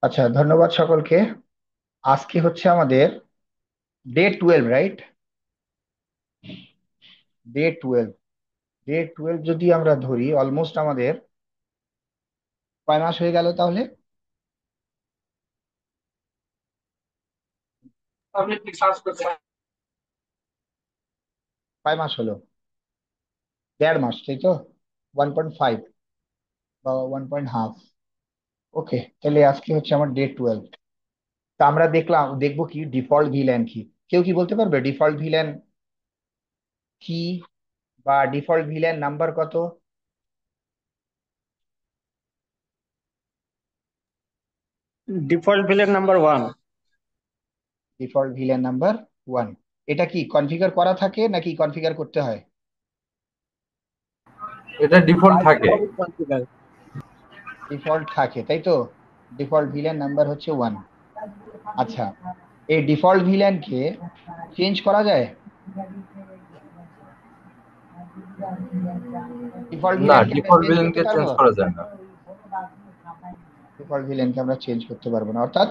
আচ্ছা, ধন্যবাদ সকলকে। আজকে হচ্ছে আমাদের ডে 12, রাইট? ডে 12। ডে 12 যদি আমরা ধরি, অলমোস্ট আমাদের কয় মাস হয়ে গেল তাহলে? কয় মাস হলো? 1.5 মাস, তাই তো? 1.5 বা 1.5। ওকে, তাহলে আজকে হচ্ছে আমার ডে 12। তা আমরা দেখবো কি ডিফল্ট ভিলেন কি। কেউ কি বলতে পারবে ডিফল্ট ভিলেন কি, বা ডিফল্ট ভিলেন নাম্বার কত? Default villain number 1। Default villain number 1। এটা কি কনফিগার করা থাকে নাকি কনফিগার করতে হয়? এটা ডিফল্ট বাই থাকে। Default configure. ডিফল্ট থাকে, তাই তো? ডিফল্ট ভিলেন নাম্বার হচ্ছে 1। আচ্ছা, এই ডিফল্ট ভিলেনকে চেঞ্জ করা যায়? ডিফল্ট না, ভিলেনকে আমরা ডিফল্ট চেঞ্জ করতে ভিলেনকে পারবো? চেঞ্জ করা যায় না। ডিফল্ট ভিলেনকে আমরা চেঞ্জ করতে পারবো না, অর্থাৎ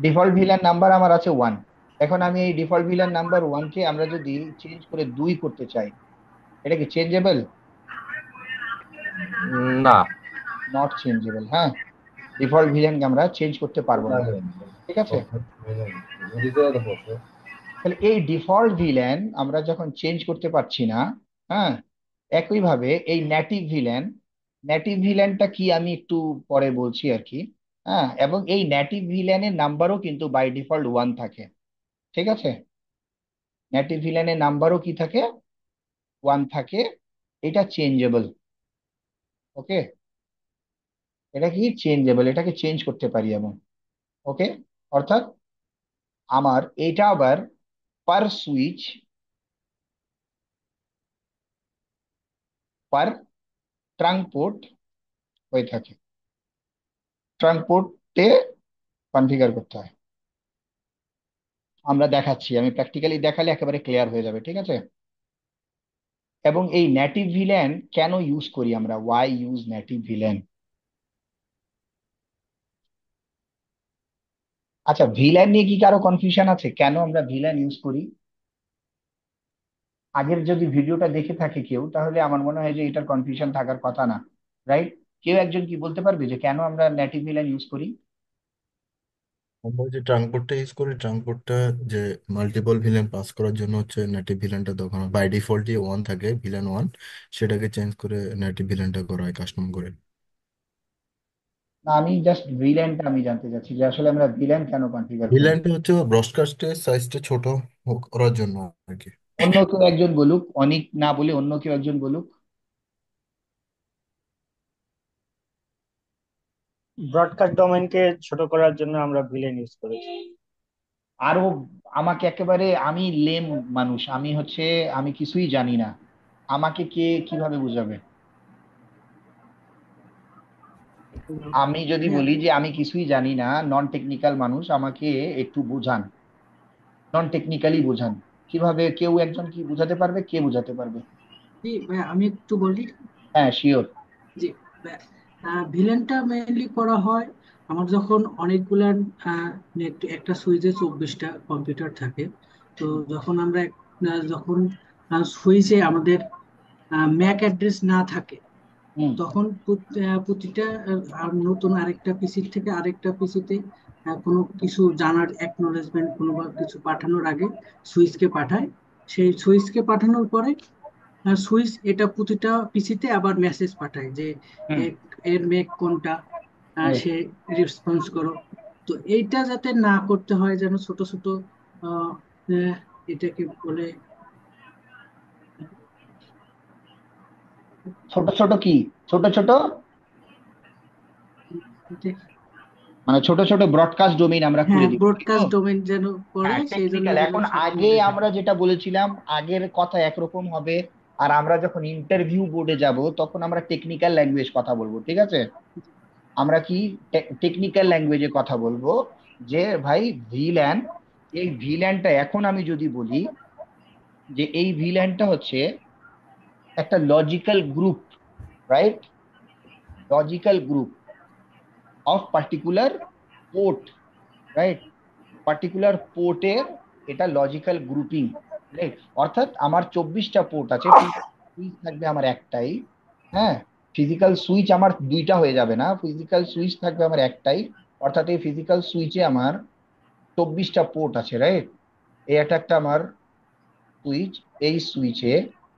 ডিফল্ট ভিলেন নাম্বার আমার আছে 1। এখন আমি এই ডিফল্ট ভিলেন নাম্বার 1 কে আমরা যদি চেঞ্জ করে 2 করতে চাই, এটা কি চেঞ্জেবল? না। নট চেঞ্জেবল, হ্যাঁ। ডিফল্ট ভিলেনকে আমরা চেঞ্জ করতে পারবো না, ঠিক আছে? তাহলে এই ডিফল্ট ভিলেন আমরা যখন চেঞ্জ করতে পারছি না, হ্যাঁ, একইভাবে এই নেটিভ ভিলেনটা কি আমি একটু পরে বলছি আর কি। হ্যাঁ, এবং এই নেটিভ ভিলেনের নাম্বারও কিন্তু বাই ডিফল্ট 1 থাকে, ঠিক আছে? নেটিভ ভিলেনের নাম্বারও কি থাকে? 1 থাকে। এটা চেঞ্জেবল। ওকে, এটা কি চেঞ্জেবল, এটাকে চেঞ্জ করতে পারি এমন। ওকে, অর্থাৎ আমার এটা আবার পার সুইচ, পার ট্রাঙ্ক পোর্ট হয়ে থাকে। ট্রাঙ্ক পোর্টে কনফিগার করতে হয়। আমরা দেখাচ্ছি, আমি প্র্যাকটিক্যালি দেখালে একেবারে ক্লিয়ার হয়ে যাবে, ঠিক আছে? এবং এই নেটিভ ভিলেন কেন ইউজ করি আমরা, ওয়াই ইউজ নেটিভ ভিলেন? আচ্ছা, ভিলেন নিয়ে কি কারো কনফিউশন আছে কেন আমরা ভিলেন ইউজ করি? আগের যদি ভিডিওটা দেখে থাকে কেউ, তাহলে আমার মনে হয় যে এটার কনফিউশন থাকার কথা না, রাইট? কেউ একজন কি বলতে পারবে যে কেন আমরা নেটিভ ভিলেন ইউজ করি? আমরা যে ট্রাঙ্ক পোর্টটা ইউজ করি, ট্রাঙ্ক পোর্টটা যে মাল্টিপল ভিলেন পাস করার জন্য হচ্ছে নেটিভ ভিলেনটা তখন বাই ডিফল্ট যে 1 থাকে, ভিলেন 1, সেটাকে চেঞ্জ করে নেটিভ ভিলেনটা করা হয় কাস্টম করে। না, আমি জাস্ট ভিলেনটা আমি জানতে চাচ্ছি যে আসলে আমরা ভিলেন কেন কনফিগার করি। ভিলেনটা হচ্ছে ব্রডকাস্টের সাইজটা ছোট করার জন্য আর কি। অন্য কেউ একজন বলুক, অনিক না বলে অন্য কেউ একজন বলুক। ব্রডকাস্ট ডোমেনকে ছোট করার জন্য আমরা ভিলেন ইউজ করেছি। আরো আমাকে একেবারে, আমি লেম মানুষ, আমি হচ্ছে, আমি কিছুই জানি না, আমাকে কে কিভাবে বুঝাবে? আমি যদি হ্যাঁ, বলি যে আমি কিছুই জানি না, নন টেকনিক্যাল মানুষ, আমাকে একটু বোঝান, নন টেকনিক্যালি বোঝান। কিভাবে কেউ একজন কি বুঝাতে পারবে, কে বুঝাতে পারবে? জি ভাই, আমি একটু বলি হ্যাঁ, শিওর। যে ভিলেনটা মেইনলি করা হয় আমার যখন অনেকগুলা একটা সুইচে 24টা কম্পিউটার থাকে। তো যখন আমরা যখন সুইচে আমাদের ম্যাক অ্যাড্রেস না থাকে, হুম। তখন প্রতিটা নতুন আরেকটা পিসির থেকে আরেকটা পিসিতে কোনো কিছু জানার একনলেজমেন্ট কোনো বা কিছু পাঠানোর আগে সুইচকে পাঠায়। সেই সুইচকে পাঠানোর পরে সুইচ এটা প্রতিটা পিসিতে আবার মেসেজ পাঠায় যে হুম। এর মেক কোনটা, রাইট। সে রেসপন্স করো। তো এইটা যাতে না করতে হয়, যেন ছোট ছোট আহ, আহ, এটাকে বলে ছোট ছোট কি? ছোট ছোট এটা- মানে ছোট ছোট ব্রডকাস্ট ডোমেইন আমরা হ্যাঁ, করে দিব, তাই তো? ব্রডকাস্ট ডোমেন যেন করে, হ্যাঁ, সেই জন্য টেকনিক্যাল। এগুলো এখন আগে সবসময় দেখা। আমরা যেটা বলেছিলাম, আগের কথা একরকম হবে, আর আমরা যখন ইন্টারভিউ বোর্ডে যাব তখন আমরা টেকনিক্যাল ল্যাঙ্গুয়েজ কথা বলবো, ঠিক আছে? আমরা কি টেকনিক্যাল ল্যাঙ্গুয়েজে কথা বলবো, যে ভাই ভিল্যান, এই ভিল্যানটা এখন আমি যদি বলি যে এই ভিল্যানটা হচ্ছে একটা logical group, right? Logical group of particular port, right, particular পোর্টের এটা লজিক্যাল গ্রুপিং, রাইট। অর্থাৎ আমার 24টা পোর্ট আছে, সুইচ থাকবে আমার একটাই। হ্যাঁ, ফিজিক্যাল সুইচ আমার দুইটা হয়ে যাবে না, ফিজিক্যাল সুইচ থাকবে আমার একটাই। অর্থাৎ এই ফিজিক্যাল সুইচে আমার 24টা পোর্ট আছে, রাইট। এই একটা আমার সুইচ, এই সুইচে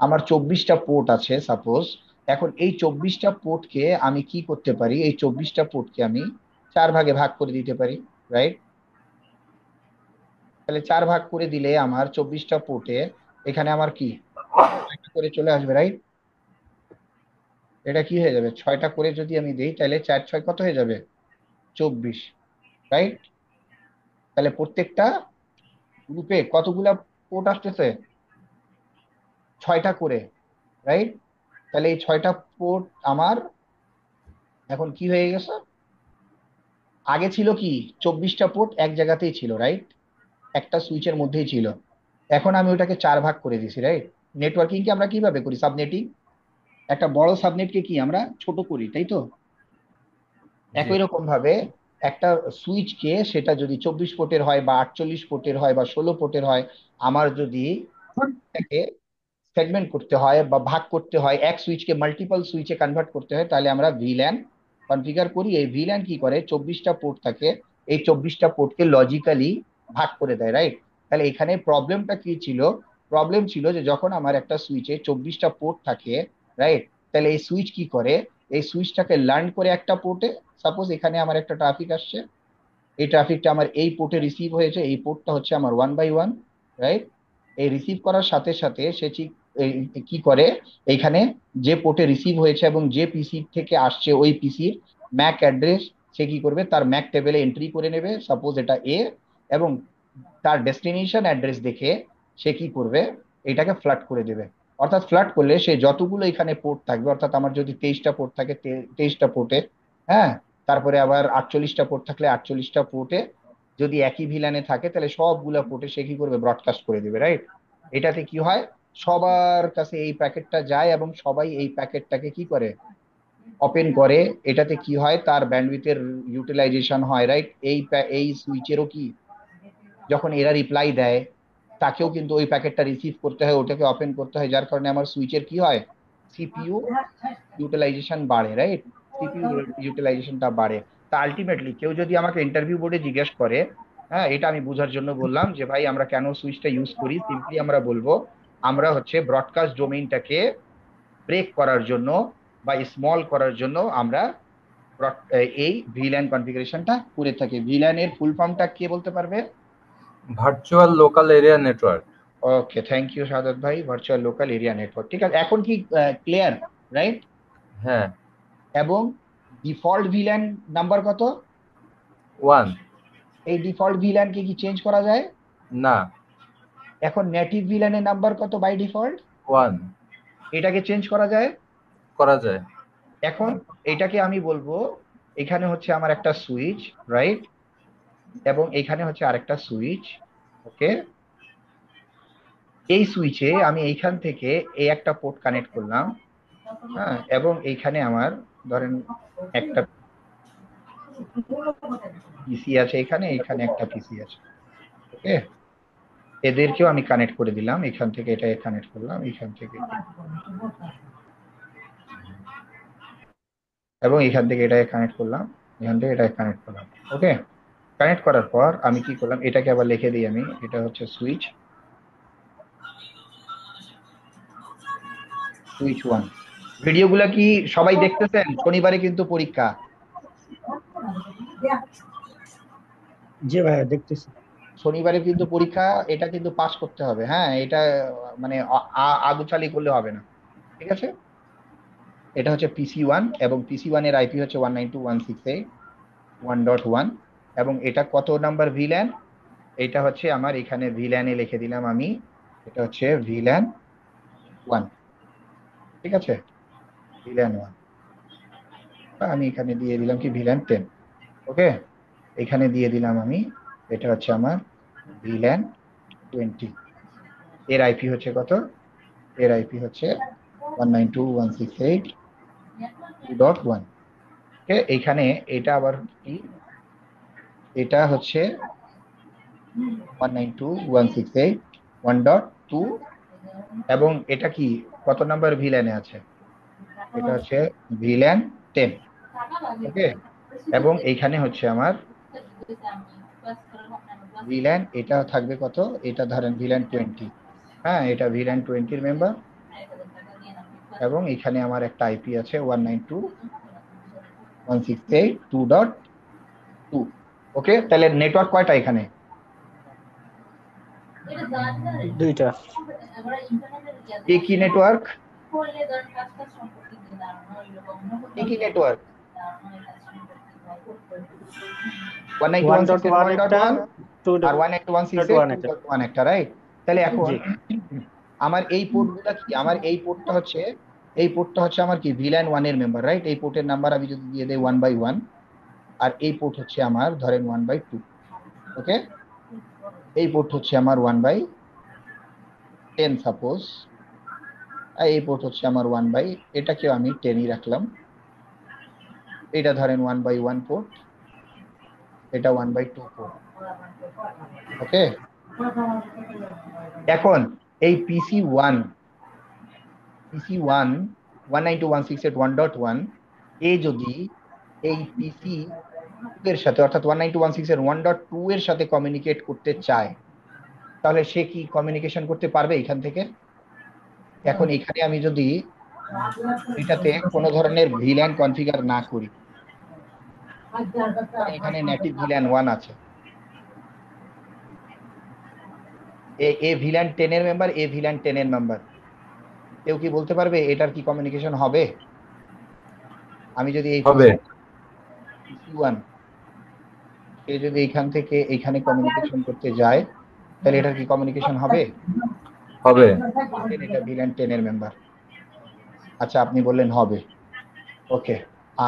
আমার 24টা পোর্ট আছে সাপোজ। এখন এই 24টা পোর্টকে আমি কি করতে পারি, এই 24টা পোর্টকে আমি 4 ভাগে ভাগ করে দিতে পারি, রাইট। তাহলে 4 ভাগ করে দিলে আমার 24টা পোর্টে এখানে আমার কি 6টা করে চলে আসবে, রাইট। এটা কি হয়ে যাবে, 6টা করে যদি আমি দিই তাহলে 4 6 কত হয়ে যাবে, 24, রাইট। তাহলে প্রত্যেকটা গ্রুপে কতগুলা পোর্ট আসতেছে, 6টা করে, রাইট। তাহলে এই 6টা পোর্ট আমার এখন কি হয়ে গেছে, আগে ছিল কি 24টা পোর্ট এক জায়গাতেই ছিল, রাইট, একটা সুইচের মধ্যেই ছিল। এখন আমি ওটাকে 4 ভাগ করে দিছি, রাইট। নেটওয়ার্কিং কে আমরা কিভাবে করি, সাবনেটিং। একটা বড় সাবনেটকে কি আমরা ছোট করি, তাই তো। জি। একই রকম ভাবে একটা সুইচকে, সেটা যদি 24 পোর্টের হয় বা 48 পোর্টের হয় বা 16 পোর্টের হয়, আমার যদি এটাকে সেগমেন্ট করতে হয় বা ভাগ করতে হয়, এক সুইচকে মাল্টিপল সুইচে কনভার্ট করতে হয়, তাহলে আমরা ভিল্যান কনফিগার করি। এই ভিল্যান কি করে, 24টা পোর্ট থাকে, এই 24টা পোর্টকে লজিক্যালি ভাগ করে দেয়, রাইট। তাহলে এখানে প্রবলেমটা কি ছিল, প্রবলেম ছিল যে যখন আমার একটা সুইচে 24টা পোর্ট থাকে, রাইট, তাহলে এই সুইচ কি করে, এই সুইচটাকে লার্ন করে একটা পোর্টে, সাপোজ এখানে আমার একটা ট্রাফিক আসছে, এই ট্রাফিকটা আমার এই পোর্টে রিসিভ হয়েছে, এই পোর্টটা হচ্ছে আমার 1 বাই 1, রাইট। এই রিসিভ করার সাথে সাথে সে ঠিক কি করে, এইখানে যে পোর্টে রিসিভ হয়েছে এবং যে পিসি থেকে আসছে ওই পিসির ম্যাক অ্যাড্রেস সে কি করবে, তার ম্যাক টেবিলে এন্ট্রি করে নেবে, সাপোজ এটা এ, এবং তার ডেস্টিনেশন অ্যাড্রেস দেখে সে কি করবে, এটাকে ফ্লাড করে দেবে। অর্থাৎ ফ্লাড করলে সে যতগুলো এখানে পোর্ট থাকবে, অর্থাৎ আমার যদি 23টা পোর্ট থাকে, 23টা পোর্টে, হ্যাঁ, তারপরে আবার 48টা পোর্ট থাকলে 48টা পোর্টে যদি একই ভিলানে থাকে, তাহলে সবগুলা পোর্টে সে কি করবে, ব্রডকাস্ট করে দেবে, রাইট। এটাতে কি হয়, সবার কাছে এই প্যাকেটটা যায় এবং সবাই এই প্যাকেটটাকে কি করে, ওপেন করে। এটাতে কি হয়, তার ব্যান্ডউইথের ইউটিলাইজেশন হয়, রাইট। এই সুইচেরও কি, যখন এরা রিপ্লাই দেয়, তাকেও কিন্তু ওই প্যাকেটটা রিসিভ করতে হয়, ওটাকে ওপেন করতে হয়, যার কারণে আমার সুইচের কি হয়, সিপিইউ ইউটিলাইজেশন বাড়ে, রাইট। সিপিইউ ইউটিলাইজেশনটা বাড়ে। তা আলটিমেটলি কেউ যদি আমাকে ইন্টারভিউ বোর্ডে জিজ্ঞেস করে, হ্যাঁ, এটা আমি বোঝার জন্য বললাম যে ভাই আমরা কেন সুইচটা ইউজ করি, সিম্পলি আমরা বলবো আমরা হচ্ছে ব্রডকাস্ট ডোমেইনটাকে ব্রেক করার জন্য বা স্মল করার জন্য আমরা এই ভিল্যান কনফিগারেশনটা করে থাকি। ভিল্যানের ফুল ফর্মটা কে বলতে পারবে? Virtual local area network. Okay, thank you Sadat ভাই, ভার্চুয়াল লোকাল এরিয়া নেটওয়ার্ক। ঠিক আছে, এখন কি ক্লিয়ার, রাইট? হ্যাঁ। এবং ডিফল্ট ভিল্যান নাম্বার কত? 1। এই ডিফল্ট ভিল্যানকে কি চেঞ্জ করা যায়? না। এখন নেটিভ ভিল্যানের নাম্বার কত বাই ডিফল্ট? 1। এটাকে চেঞ্জ করা যায়? করা যায়। এখন এটাকে আমি বলবো, এখানে হচ্ছে আমার একটা সুইচ, রাইট, এবং এখানে হচ্ছে আরেকটা সুইচ, ওকে। এই সুইচে আমি এইখান থেকে এই একটা পোর্ট কানেক্ট করলাম, হ্যাঁ, এবং এইখানে আমার ধরেন একটা পিসি আছে, এখানে এখানে একটা পিসি আছে, ওকে। এদেরকেও আমি কানেক্ট করে দিলাম, এখান থেকে এটা কানেক্ট করলাম, এখান থেকে এবং এখান থেকে এটা কানেক্ট করলাম, এখান থেকে এটা কানেক্ট করলাম, ওকে। কানেক্ট করার পর আমি কি করলাম, এটাকে আবার লিখে দিই আমি, এটা হচ্ছে সুইচ 1। ভিডিওগুলা কি সবাই দেখতেছেন? শনিবারে কিন্তু পরীক্ষা। জি ভাইয়া দেখতেছি। শনিবারে কিন্তু পরীক্ষা, এটা কিন্তু পাস করতে হবে, হ্যাঁ। এটা মানে আগুচালি করলে হবে না, ঠিক আছে। এটা হচ্ছে PC1 এবং PC1 এর আইপি হচ্ছে 192.168.1.1। এবং এটা কত নাম্বার ভিল্যান, এটা হচ্ছে আমার এখানে ভিল্যানে লিখে দিলাম আমি, এটা হচ্ছে ভিল্যান 1, ঠিক আছে, ভিল্যান 1। আমি এখানে দিয়ে দিলাম কি ভিল্যান 10, ওকে। এখানে দিয়ে দিলাম আমি, এটা হচ্ছে আমার ভিল্যান 20। এর আইপি হচ্ছে কত, এর আইপি হচ্ছে 192.168.2.1, ওকে। এইখানে এটা আবার কি এটা হচ্ছে 192.168.1.2 এবং এটা কি কত নাম্বার ভিল্যানে আছে? এটা হচ্ছে ভিল্যান 10। ওকে, এবং এইখানে হচ্ছে আমার ভিল্যান, এটা থাকবে কত? এটা ধরেন ভিল্যান 20। হ্যাঁ, এটা ভিল্যান 20-র মেম্বার, এবং এখানে আমার একটা আইপি আছে 192.168.2.2। ওকে, তাহলে নেটওয়ার্ক কয়টা এখানে? দুইটা। কি নেটওয়ার্ক? কি network? One ninety one six 1.1 একটা, 1.1 আর 192.168 2.1 একটা। 2.1 একটা, রাইট? তাহলে এখন জি। আমার এই পোর্টগুলো কি? আমার এই পোর্টটা হচ্ছে, আমার কি ভিল্যান 1-এর মেম্বার, রাইট? এই পোর্টের নাম্বার আমি যদি দিয়ে দেই 1/1, আর এই পোর্ট হচ্ছে আমার ধরেন 1/2। ওকে, এই পোর্ট হচ্ছে আমার 1/10 সাপোজ, আর এই পোর্ট হচ্ছে আমার এটাকেও আমি 10ই রাখলাম। এটা ধরেন 1/1 পোর্ট, এটা 1/2 পোর্ট। ওকে, এখন এই PC1 192.168.1.1 এ যদি এই পিসি এর সাথে, অর্থাৎ 192.168.1.2 এর সাথে কমিউনিকেট করতে চায়, তাহলে সে কি কমিউনিকেশন করতে পারবে এখান থেকে? এখন এখানে আমি যদি এটাতে কোনো ধরনের ভিল্যান কনফিগার না করি, কারণ এখানে নেটিভ ভিল্যান 1 আছে, এ ভিল্যান 10-এর মেম্বার, এ ভিল্যান 10-এর মেম্বার, কেউ কি বলতে পারবে এটার কি কমিউনিকেশন হবে? আমি যদি এই হবে। PC1 সে যদি এখান থেকে এখানে কমিউনিকেশন করতে যায়, তাহলে এটার কি কমিউনিকেশন হবে? হবে। বললেন এটা ভিল্যান 10-এর মেম্বার, আচ্ছা আপনি বললেন হবে। ওকে,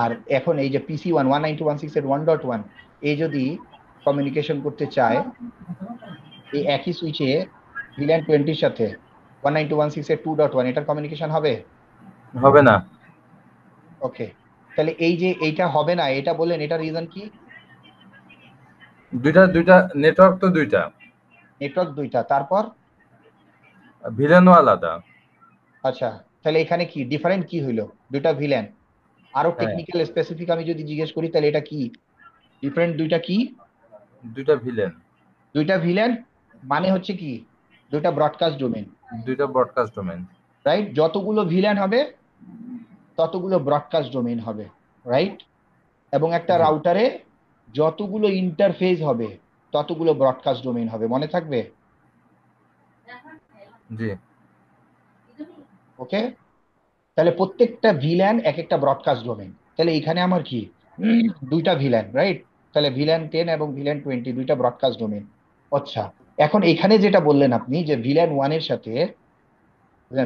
আর এখন এই যে PC1 192.168.1.1 এই যদি কমিউনিকেশন করতে চায় এই একই সুইচে ভিল্যান 20-র সাথে 192.168.2.1, এটার কমিউনিকেশন হবে? হবে না। ওকে, তাহলে এই যে এইটা হবে না, এটা বললেন, এটা রিজন কি? দুইটা নেটওয়ার্ক তো দুইটা, নেটওয়ার্ক দুইটা, তারপর ভিলেনও আলাদা। আচ্ছা, তাহলে এখানে কি ডিফারেন্ট কি হইলো? দুইটা ভিলেন। আরো হ্যাঁ, টেকনিক্যাল স্পেসিফিক আমি যদি জিজ্ঞেস করি, তাহলে এটা কি ডিফারেন্ট? দুইটা কি? দুইটা ভিলেন, দুইটা ভিলেন মানে হচ্ছে কি? দুইটা ব্রডকাস্ট ডোমেন, দুইটা ব্রডকাস্ট ডোমেন। রাইট? যতগুলো ভিলেন হবে ততগুলো ব্রডকাস্ট ডোমেন হবে, রাইট? এবং একটা জি রাউটারে যতগুলো ইন্টারফেস হবে ততগুলো ব্রডকাস্ট ডোমেন হবে, মনে থাকবে? জি ওকে, তাহলে প্রত্যেকটা ভিলেন এক একটা ব্রডকাস্ট ডোমেন। তাহলে এখানে আমার কি দুইটা ভিলেন, রাইট? তাহলে ভিলেন 10 এবং ভিলেন 20 দুইটা ব্রডকাস্ট ডোমেন। আচ্ছা, এখন এখানে যেটা বললেন আপনি যে ভিলেন 1-এর সাথে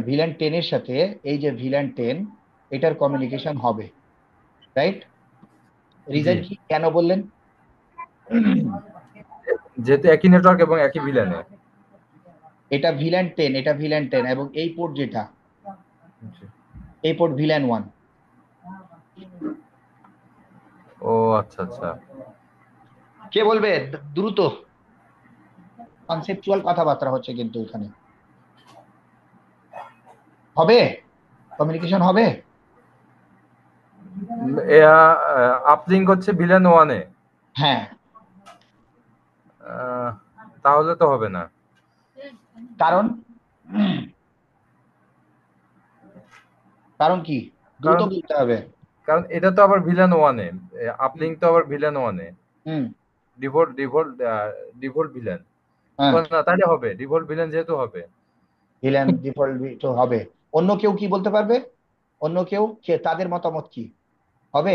ভিলেন 10-এর সাথে এই যে ভিলেন 10 এটার কমিউনিকেশন হবে, রাইট? জি রিজন কি, কেন বললেন? যেহেতু একই নেটওয়ার্ক এবং একই ভিলেনে। এটা ভিলেন 10, এটা ভিলেন 10, এবং এই পোর্ট যেটা, জি। এই পোর্ট ভিলেন 1। ও আচ্ছা আচ্ছা। কে বলবে দ্রুত? কনসেপচুয়াল কথাবার্তা হচ্ছে কিন্তু এখানে। হবে কমিউনিকেশন হবে? আপলিঙ্ক হচ্ছে ভিলেন ওয়ানে, হ্যাঁ, তাহলে তো হবে না। কারণ কারণ কি? দ্রুত কারণ বলতে হবে। কারণ এটা তো আবার ভিলেন ওয়ানে, আপলিঙ্ক তো আবার ভিলেন ওয়ানে, হুম, ডিফল্ট ডিফল্ট ডিফল্ট ভিলেন। হ্যাঁ, না তাহলে হবে, ডিফল্ট ভিলেন যেহেতু হবে। ভিলেন ডিফল্ট তো হবে। অন্য কেউ কি বলতে পারবে? অন্য কেউ তাদের মতামত কি হবে?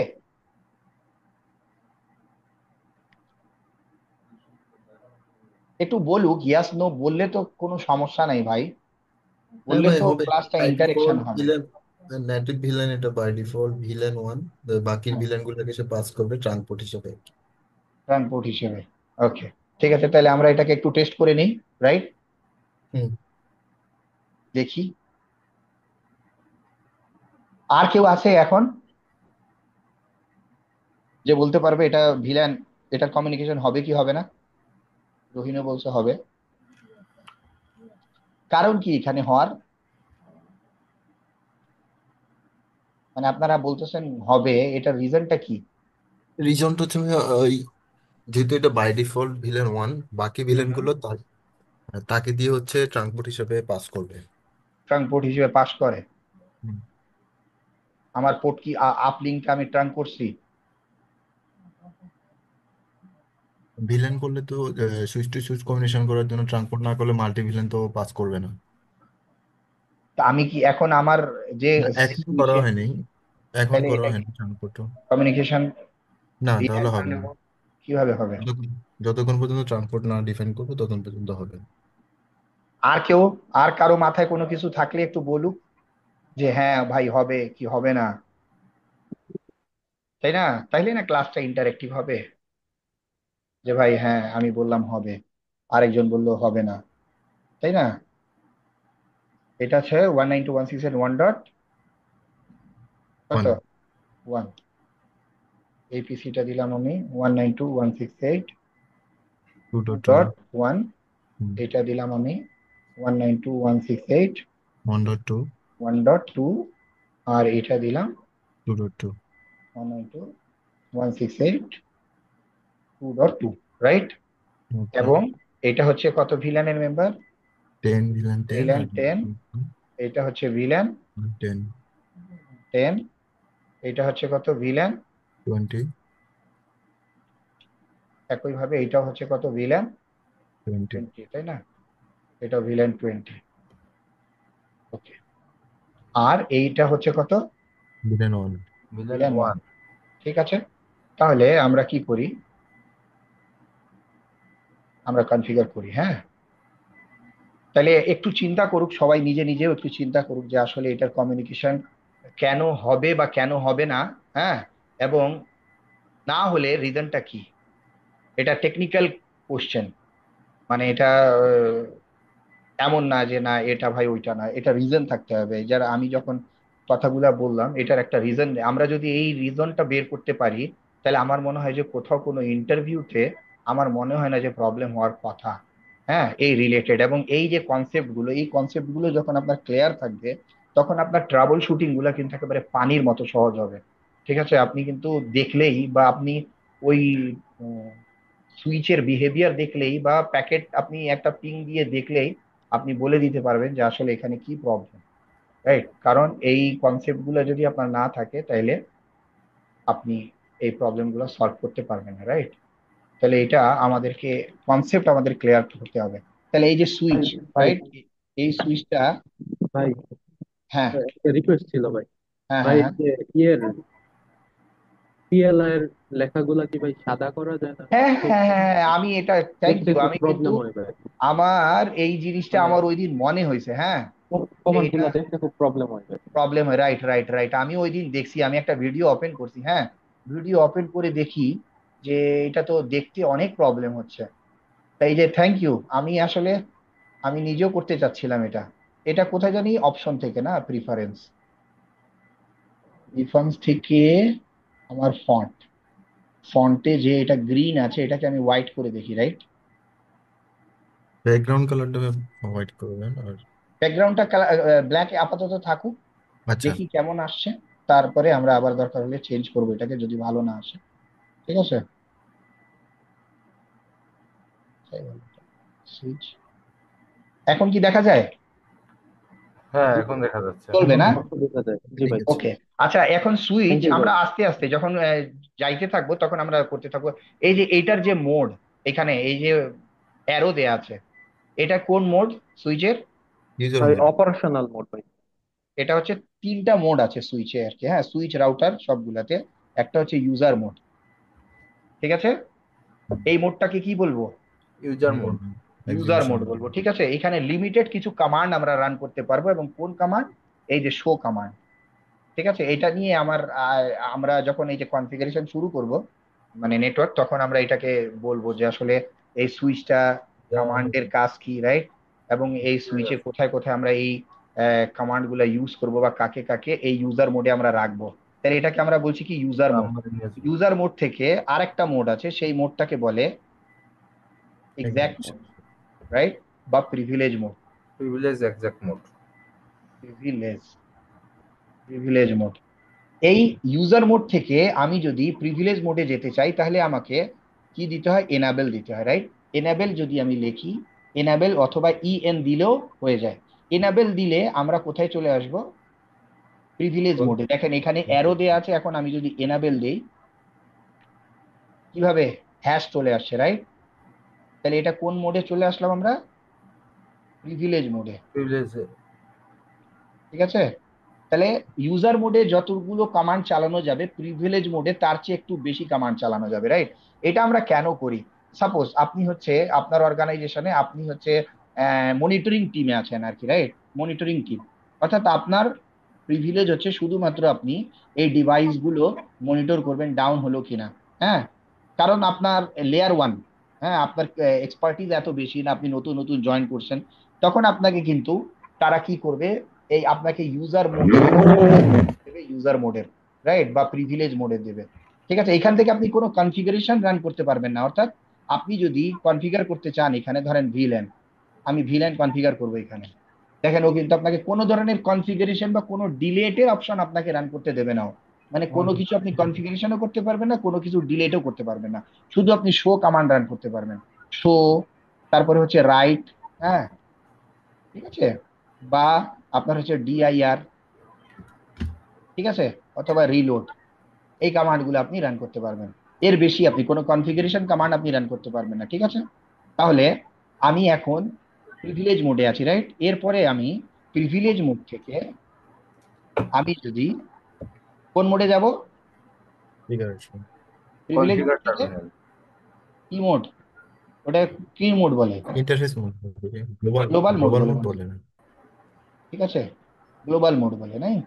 একটু বলুক, ইয়াস নো বললে তো কোনো সমস্যা নাই ভাই, হ্যাঁ বললে ভাই তো হবে। ক্লাসটা বাই ইন্টারেকশন ডিফল্ট হবে। ভিলেন, নেটিভ ভিলেন, এটা বাই ডিফল্ট ভিলেন ওয়ান, বাকি হ্যাঁ, ভিলেন গুলোকে সে পাস করবে ট্রান্সপোর্ট হিসেবে। ট্রান্সপোর্ট হিসেবে। ওকে, ঠিক আছে, তাহলে আমরা এটাকে একটু টেস্ট করে নিই, রাইট? হুম। দেখি আর কেউ আছে এখন যে বলতে পারবে এটা ভিলেন এটার কমিউনিকেশন হবে কি হবে না? রহিনও বলছে হবে। কারণ কি এখানে হওয়ার, মানে আপনারা বলতেছেন হবে, এটার রিজনটা কি? রিজনটা হচ্ছে ওই, যেহেতু এটা বাই ডিফল্ট ভিলেন ওয়ান, বাকি ভিলেন হুম। গুলো তাকে দিয়ে হচ্ছে ট্রাঙ্কপোর্ট হিসেবে পাস করবে। ট্রাঙ্ক হিসেবে পাস করে। হুম। আমার পোর্ট কি আপ লিঙ্কটা আমি ট্রাঙ্ক করছি? ভিলেন করলে তো সুইচ টু সুইচ কম্বিনেশন করার জন্য ট্রান্সপোর্ট না করলে মাল্টি ভিলেন তো পাস করবে না। তা আমি কি এখন আমার যে না, এখন করা সুইচে, হয়নি, এখন তাহলে করা এটা কি হয়নি ট্রান্সপোর্ট। কমিউনিকেশন না, তাহলে হবে না। কিভাবে হবে? যতক্ষণ যতক্ষণ পর্যন্ত ট্রান্সপোর্ট না ডিফাইন করবো ততক্ষণ পর্যন্ত হবে। আর কেউ, আর কারো মাথায় কোনো কিছু থাকলে একটু বলুক যে হ্যাঁ ভাই হবে কি হবে না, তাই না? তাইলে না ক্লাসটা ইন্টারেক্টিভ হবে, যে ভাই হ্যাঁ আমি বললাম হবে, আরেকজন বললো হবে না, তাই না? এটা আছে 192.168.1 কত, ওয়ান, 1। এই পিসিটা দিলাম আমি 192.168.1। 2.1, এটা দিলাম আমি 192.168.1.2। 1.2, আর এটা দিলাম 2.2। 192.168.2.2, রাইট? ওকে। এবং এটা হচ্ছে কত ভিলানের মেম্বার? 10 ভিলেন 10 ভিলান আর 10। এটা হচ্ছে ভিলান 10, 10। এটা হচ্ছে কত ভিলান 20, একইভাবে এটা হচ্ছে কত ভিলান 20। 20, তাই না? এটা ভিলান 20। ওকে। আর এইটা হচ্ছে কত? Villain one. Villain villain 1। One. ঠিক আছে, তাহলে আমরা কি করি, আমরা কনফিগার করি, হ্যাঁ। তাহলে একটু চিন্তা করুক সবাই, নিজে নিজেও একটু চিন্তা করুক যে আসলে এটার কমিউনিকেশন কেন হবে বা কেন হবে না, হ্যাঁ। এবং না হলে রিজনটা কি, এটা টেকনিক্যাল কোশ্চেন, মানে এটা এমন না যে না এটা ভাই ওইটা না, এটা রিজন থাকতে হবে। যারা আমি যখন কথাগুলা বললাম এটার একটা রিজন, আমরা যদি এই রিজনটা বের করতে পারি, তাহলে আমার মনে হয় যে কোথাও কোনো ইন্টারভিউতে আমার মনে হয় না যে প্রবলেম হওয়ার কথা। হ্যাঁ, এই রিলেটেড এবং এই যে কনসেপ্ট গুলো, এই কনসেপ্ট গুলো যখন আপনার ক্লিয়ার থাকবে, তখন আপনার ট্রাবল শুটিং গুলা কিন্তু একেবারে পানির মতো সহজ হবে। ঠিক আছে, আপনি কিন্তু দেখলেই বা আপনি ওই সুইচের বিহেভিয়ার দেখলেই বা প্যাকেট আপনি একটা পিং দিয়ে দেখলেই আপনি বলে দিতে পারবেন যে আসলে এখানে কি প্রবলেম, রাইট? কারণ এই কনসেপ্ট গুলো যদি আপনার না থাকে তাহলে আপনি এই প্রবলেম গুলো সলভ করতে পারবেন না, রাইট? তাহলে এটা আমাদেরকে কনসেপ্ট আমাদের ক্লিয়ার করতে হবে। তাহলে এই যে ভাই সুইচ, ভাই রাইট, এই সুইচটা, ভাই হ্যাঁ একটা রিকোয়েস্ট ছিল ভাই। হ্যাঁ ভাই হ্যাঁ এই হ্যাঁ যে ইয়ের পিএলআই এর লেখাগুলা কি ভাই সাদা করা যায় না? হ্যাঁ খুব হ্যাঁ হ্যাঁ হ্যাঁ, আমি এটা, থ্যাংক দেখতে ইউ, খুব আমি কিন্তু প্রবলেম হয় ভাই, আমার এই জিনিসটা মানে আমার ওই দিন মনে হয়েছে, হ্যাঁ, যে কমান্ড এটা গুলা দেখতে খুব প্রবলেম হয় ভাই। প্রবলেম হয়, রাইট রাইট রাইট। আমি ওই দিন দেখছি, আমি একটা ভিডিও ওপেন করছি, হ্যাঁ, ভিডিও ওপেন করে দেখি যে এটা তো দেখতে অনেক প্রবলেম হচ্ছে। তাই যে থ্যাংক ইউ, আমি আসলে আমি নিজেও করতে চাচ্ছিলাম এটা। এটা কোথায় জানি অপশন থেকে না, প্রিফারেন্স, প্রিফারেন্স থেকে আমার ফন্টে যে এটা গ্রিন আছে এটাকে আমি হোয়াইট করে দেখি, রাইট? ব্যাকগ্রাউন্ড কালারটা হোয়াইট করবেন আর ব্যাকগ্রাউন্ডটা ব্ল্যাক আপাতত থাকুক, আচ্ছা। দেখি কেমন আসছে, তারপরে আমরা আবার দরকার হলে চেঞ্জ করবো এটাকে যদি ভালো না আসে। ঠিক আছে, সুইচ এখন কি দেখা যায়? হ্যাঁ, এখন দেখা যাচ্ছে। চলবে হুম, না? স্পষ্ট দেখা যায়, জি ঠিক ভাই। আছে। ওকে। আচ্ছা, এখন সুইচ থ্যাংক ইউ ভাই। আমরা আস্তে আস্তে যখন যাইতে থাকবো তখন আমরা করতে থাকবো। এই যে এইটার যে মোড, এখানে এই যে অ্যারো দেয়া আছে, এটা কোন মোড সুইচের? ইউজার ভাই মোড। অপারেশনাল মোড ভাই। এটা হচ্ছে তিনটা মোড আছে সুইচে আর কি, হ্যাঁ, সুইচ রাউটার সবগুলাতে। একটা হচ্ছে ইউজার মোড, ঠিক আছে? এই মোডটাকে কি বলবো? User mode. User execution. Mode বলবো, ঠিক আছে। এখানে লিমিটেড কিছু কমান্ড আমরা রান করতে পারবো, এবং কোন কমান্ড? এই যে শো কমান্ড, ঠিক আছে। এটা নিয়ে আমরা যখন এই যে কনফিগারেশন শুরু করব, মানে নেটওয়ার্ক, তখন আমরা এটাকে বলবো যে আসলে এই সুইচটা কমান্ডের কাজ কি, রাইট? এবং এই সুইচে কোথায় কোথায় আমরা এই কমান্ড গুলা ইউজ করবো বা কাকে কাকে এই ইউজার মোডে আমরা রাখবো। তাহলে এটাকে আমরা বলছি কি ইউজার মোড। আমরা নিয়ে আসবো ইউজার মোড থেকে আরেকটা মোড আছে, সেই মোডটাকে বলে এক্সাক্ট মোড, রাইট, বা privilege mode. Privilege exact mode. Privilege privilege mode. এই ইউজার মোড থেকে আমি যদি প্রিভিলেজ মোডে যেতে চাই তাহলে আমাকে কি দিতে হয়, এনাবেল দিতে হয়, রাইট। এনাবেল যদি আমি লিখি, এনাবেল অথবা ইএন দিলেও হয়ে যায়। এনাবেল দিলে আমরা কোথায় চলে আসব, প্রিভিলেজ মোডে। দেখেন এখানে অ্যারো দেয়া আছে, এখন আমি যদি এনাবেল দেই কিভাবে হ্যাশ চলে আসছে, রাইট। তাহলে এটা কোন মোডে চলে আসলাম আমরা, প্রিভিলেজ মোডে, প্রিভিলেজ। ঠিক আছে। তাহলে ইউজার মোডে যতগুলো কমান্ড চালানো যাবে প্রিভিলেজ মোডে তার চেয়ে একটু বেশি কমান্ড চালানো যাবে, রাইট। এটা আমরা কেন করি, সাপোজ আপনি হচ্ছে আপনার অর্গানাইজেশনে আপনি হচ্ছে মনিটরিং টিমে আছেন আর কি, রাইট, মনিটরিং টিম। অর্থাৎ আপনার প্রিভিলেজ হচ্ছে শুধুমাত্র আপনি এই ডিভাইস গুলো মনিটর করবেন ডাউন হলো কিনা, হ্যাঁ। কারণ আপনার লেয়ার ওয়ান, হ্যাঁ, আপনার এক্সপার্টিজ এত বেশি না, আপনি নতুন নতুন জয়েন করছেন, তখন আপনাকে কিন্তু তারা কি করবে, এই আপনাকে ইউজার মোডের দেবে, ইউজার মোডের, রাইট, বা প্রিভিলেজ মোডের দেবে। ঠিক আছে, এখান থেকে আপনি কোনো কনফিগারেশন রান করতে পারবেন না। অর্থাৎ আপনি যদি কনফিগার করতে চান, এখানে ধরেন ভিল্যান, আমি ভিল্যান কনফিগার করবো এখানে, দেখেন ও কিন্তু আপনাকে কোনো ধরনের কনফিগারেশন বা কোনো ডিলেটের অপশন আপনাকে রান করতে দেবে না ও। মানে কোনো কিছু আপনি কনফিগারেশনও করতে পারবেন না, কোনো কিছু ডিলেটও করতে পারবেন না, শুধু আপনি শো কমান্ড রান করতে পারবেন। শো, তারপরে হচ্ছে রাইট, হ্যাঁ, ঠিক আছে, বা আপনার হচ্ছে ডিআইআর, ঠিক আছে, অথবা রিলোড, এই কমান্ড গুলো আপনি রান করতে পারবেন। এর বেশি আপনি কোনো কনফিগারেশন কমান্ড আপনি রান করতে পারবেন না, ঠিক আছে। তাহলে আমি এখন প্রিভিলেজ মোডে আছি, রাইট। এরপরে আমি প্রিভিলেজ মোড থেকে আমি যদি কোন মোডে যাব, প্রিভিলেজ মোড কনফিগার থেকে টার্মিনাল। কি মোড, ওটা কি মোড বলে, interface mode, global global mode global বলে, মোড বলে না। ঠিক আছে, গ্লোবাল মোড বলে, নাই।